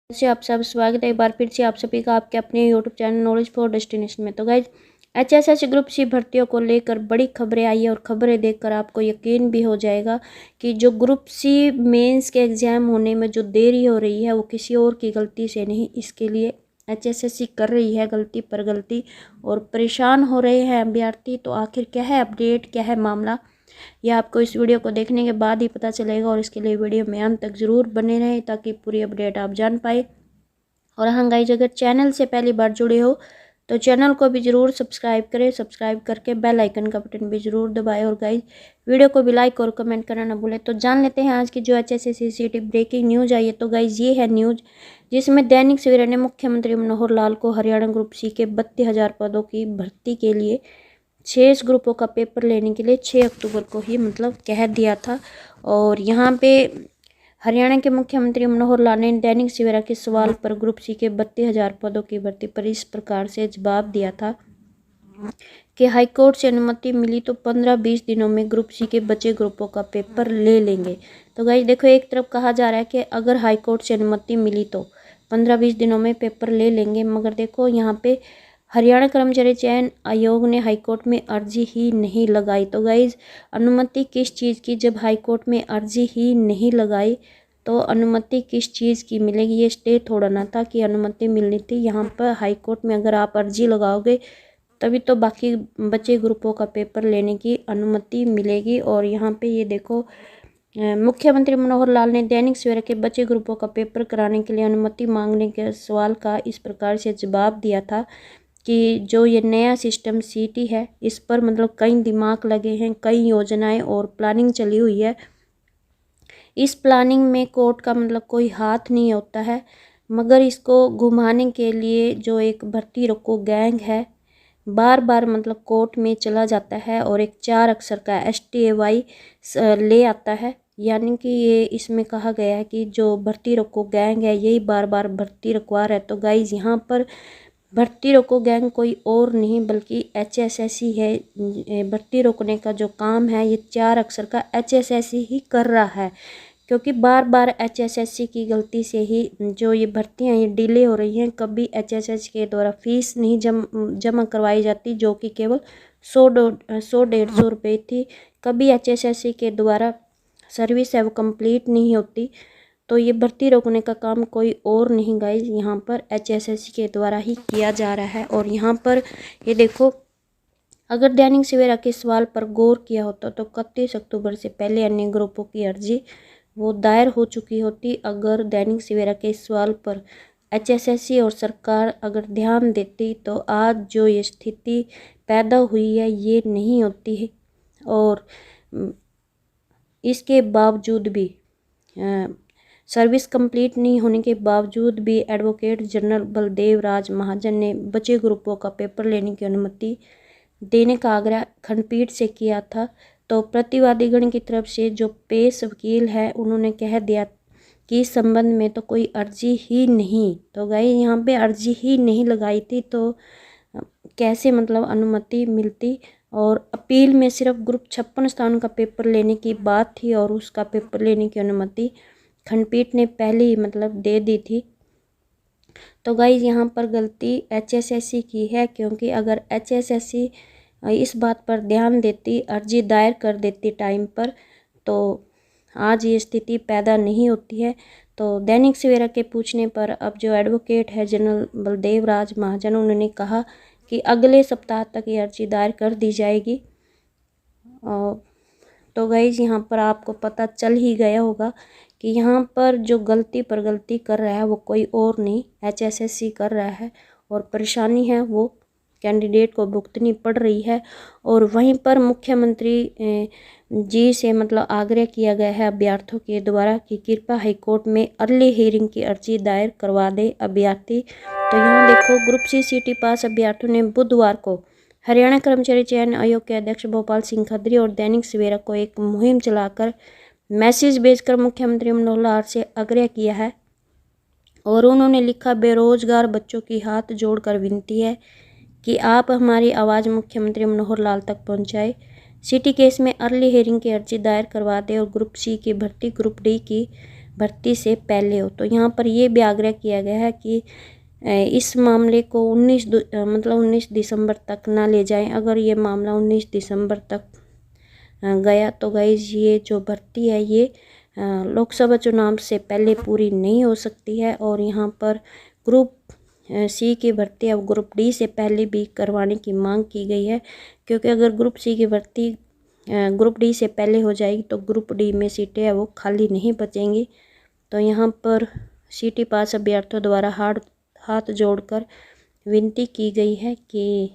से आप सब स्वागत है एक बार फिर से आप सभी का आपके अपने YouTube channel knowledge for destination में। तो गाइज एचएसएस ग्रुप सी भर्तियों को लेकर बड़ी खबरें आई है और खबरें देखकर आपको यकीन भी हो जाएगा कि जो ग्रुप सी मेंस के एग्ज़ाम होने में जो देरी हो रही है वो किसी और की गलती से नहीं, इसके लिए एचएसएससी कर रही है गलती पर गलती और परेशान हो रहे हैं अभ्यर्थी। तो आखिर क्या है अपडेट, क्या है मामला, यह आपको इस वीडियो को देखने के बाद ही पता चलेगा और इसके लिए वीडियो में अंत तक ज़रूर बने रहें ताकि पूरी अपडेट आप जान पाए। और हाँ गाइज, अगर चैनल से पहली बार जुड़े हो तो चैनल को भी ज़रूर सब्सक्राइब करें, सब्सक्राइब करके बेल आइकन का बटन भी ज़रूर दबाएं और गाइज वीडियो को भी लाइक और कमेंट करना ना भूलें। तो जान लेते हैं आज की जो एचएसएससी सीटी ब्रेकिंग न्यूज़ आई है। तो गाइज ये है न्यूज़ जिसमें दैनिक सवेरा ने मुख्यमंत्री मनोहर लाल को हरियाणा ग्रुप सी के 32,000 पदों की भर्ती के लिए 6 ग्रुपों का पेपर लेने के लिए 6 अक्टूबर को ही कह दिया था। और यहाँ पे हरियाणा के मुख्यमंत्री मनोहर लाल ने दैनिक सवेरा के सवाल पर ग्रुप सी के 32,000 पदों की भर्ती पर इस प्रकार से जवाब दिया था कि हाईकोर्ट से अनुमति मिली तो 15-20 दिनों में ग्रुप सी के बचे ग्रुपों का पेपर ले लेंगे। तो गाइस देखो, एक तरफ कहा जा रहा है कि अगर हाईकोर्ट से अनुमति मिली तो 15-20 दिनों में पेपर ले लेंगे, मगर देखो यहाँ पे हरियाणा कर्मचारी चयन आयोग ने हाईकोर्ट में अर्जी ही नहीं लगाई। तो गाइज अनुमति किस चीज़ की, जब हाईकोर्ट में अर्जी ही नहीं लगाई तो अनुमति किस चीज़ की मिलेगी। ये स्टे थोड़ा ना था कि अनुमति मिलनी थी, यहाँ पर हाईकोर्ट में अगर आप अर्जी लगाओगे तभी तो बाकी बचे ग्रुपों का पेपर लेने की अनुमति मिलेगी। और यहाँ पे ये देखो, मुख्यमंत्री मनोहर लाल ने दैनिक सवेरा के बचे ग्रुपों का पेपर कराने के लिए अनुमति मांगने के सवाल का इस प्रकार से जवाब दिया था कि जो ये नया सिस्टम सीटी है इस पर कई दिमाग लगे हैं, कई योजनाएं और प्लानिंग चली हुई है। इस प्लानिंग में कोर्ट का कोई हाथ नहीं होता है, मगर इसको घुमाने के लिए जो एक भर्ती रोको गैंग है बार बार कोर्ट में चला जाता है और एक 4 अक्षर का STAY ले आता है। यानी कि ये इसमें कहा गया है कि जो भर्ती रोको गैंग है यही बार बार भर्ती रुकवा रहा है। तो गाइज यहाँ पर भर्ती रोको गैंग कोई और नहीं बल्कि HSSC है। भर्ती रोकने का जो काम है ये 4 अक्षर का HSSC ही कर रहा है, क्योंकि बार बार HSSC की गलती से ही जो ये भर्तियां ये डिले हो रही हैं। कभी HSSC के द्वारा फीस नहीं जमा करवाई जाती जो कि केवल 100-150 रुपये थी। कभी HSSC के द्वारा सर्विस है वो कंप्लीट नहीं होती। तो ये भर्ती रोकने का काम कोई और नहीं गाइज, यहाँ पर HSSC के द्वारा ही किया जा रहा है। और यहाँ पर ये देखो, अगर दैनिक सवेरा के सवाल पर गौर किया होता तो 31 अक्टूबर से पहले अन्य ग्रुपों की अर्जी वो दायर हो चुकी होती। अगर दैनिक सवेरा के सवाल पर HSSC और सरकार अगर ध्यान देती तो आज जो ये स्थिति पैदा हुई है ये नहीं होती है। और इसके बावजूद भी सर्विस कंप्लीट नहीं होने के बावजूद भी एडवोकेट जनरल बलदेव राज महाजन ने बचे ग्रुपों का पेपर लेने की अनुमति देने का आग्रह खंडपीठ से किया था। तो प्रतिवादीगण की तरफ से जो पेश वकील है उन्होंने कह दिया कि इस संबंध में तो कोई अर्जी ही नहीं, तो गई यहाँ पे अर्जी ही नहीं लगाई थी तो कैसे अनुमति मिलती। और अपील में सिर्फ ग्रुप 56 स्थान का पेपर लेने की बात थी और उसका पेपर लेने की अनुमति खंडपीठ ने पहले ही दे दी थी। तो गाइज यहाँ पर गलती HSSC की है, क्योंकि अगर HSSC इस बात पर ध्यान देती, अर्जी दायर कर देती टाइम पर, तो आज ये स्थिति पैदा नहीं होती है। तो दैनिक सवेरा के पूछने पर अब जो एडवोकेट है जनरल बलदेव राज महाजन, उन्होंने कहा कि अगले सप्ताह तक ये अर्जी दायर कर दी जाएगी। तो गाइज यहाँ पर आपको पता चल ही गया होगा कि यहाँ पर जो गलती पर गलती कर रहा है वो कोई और नहीं HSSC कर रहा है और परेशानी है वो कैंडिडेट को भुगतनी पड़ रही है। और वहीं पर मुख्यमंत्री जी से आग्रह किया गया है अभ्यर्थियों के द्वारा कि कृपया हाईकोर्ट में अर्ली हियरिंग की अर्जी दायर करवा दे अभ्यर्थी। तो यहाँ देखो, ग्रुप सी सीटी पास अभ्यर्थियों ने बुधवार को हरियाणा कर्मचारी चयन आयोग के अध्यक्ष भोपाल सिंह खत्री और दैनिक सवेरा को एक मुहिम चलाकर मैसेज भेजकर मुख्यमंत्री मनोहर लाल से आग्रह किया है। और उन्होंने लिखा, बेरोजगार बच्चों की हाथ जोड़कर विनती है कि आप हमारी आवाज़ मुख्यमंत्री मनोहर लाल तक पहुंचाए। सिटी केस में अर्ली हियरिंग की अर्जी दायर करवा दें और ग्रुप सी की भर्ती ग्रुप डी की भर्ती से पहले हो। तो यहाँ पर ये भी आग्रह किया गया है कि इस मामले को 19 दिसंबर तक ना ले जाएं। अगर ये मामला 19 दिसंबर तक गया तो गाइज ये जो भर्ती है ये लोकसभा चुनाव से पहले पूरी नहीं हो सकती है। और यहाँ पर ग्रुप सी की भर्ती अब ग्रुप डी से पहले भी करवाने की मांग की गई है, क्योंकि अगर ग्रुप सी की भर्ती ग्रुप डी से पहले हो जाएगी तो ग्रुप डी में सीटें है वो खाली नहीं बचेंगी। तो यहाँ पर सीटी पास अभ्यर्थियों द्वारा हाथ जोड़कर विनती की गई है कि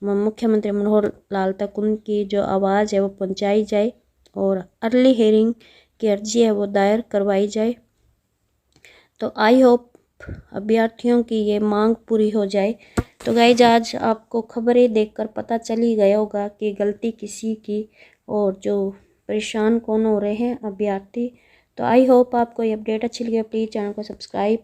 मुख्यमंत्री मनोहर लाल तक उनकी जो आवाज़ है वो पहुंचाई जाए और अर्ली हियरिंग की अर्जी है वो दायर करवाई जाए। तो आई होप अभ्यर्थियों की ये मांग पूरी हो जाए। तो गाइज आज आपको खबरें देखकर पता चल ही गया होगा कि गलती किसी की और जो परेशान कौन हो रहे हैं अभ्यर्थी। तो आई होप आपको ये अपडेट अच्छी लगी। प्लीज़ चैनल को सब्सक्राइब